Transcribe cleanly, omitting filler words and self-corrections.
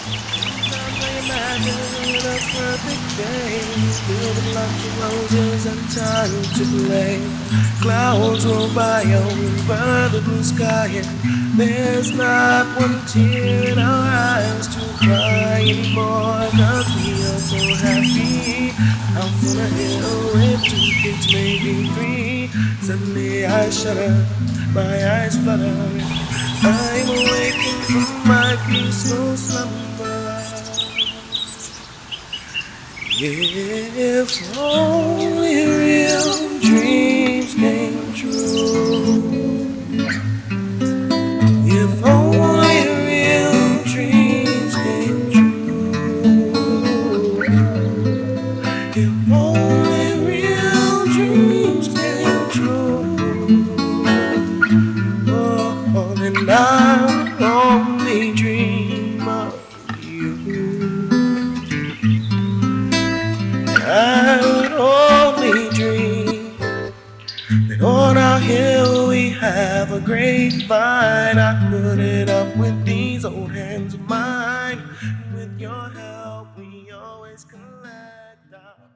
Sometimes I imagine a perfect day, filled with lots of roses and time to play. Clouds roll by over the blue sky, and there's not one tear in our eyes to cry anymore. 'Cause we are so happy. Out on a hill with two kids, maybe three. Suddenly I shudder, my eyes flutter. I'm awakened from my peaceful slumber. If only real dreams came true. If only real dreams came true. If only real dreams came true. Oh, and I only dream of you. I would only dream that on our hill we have a grapevine. I put it up with these old hands of mine. With your help, we always collect our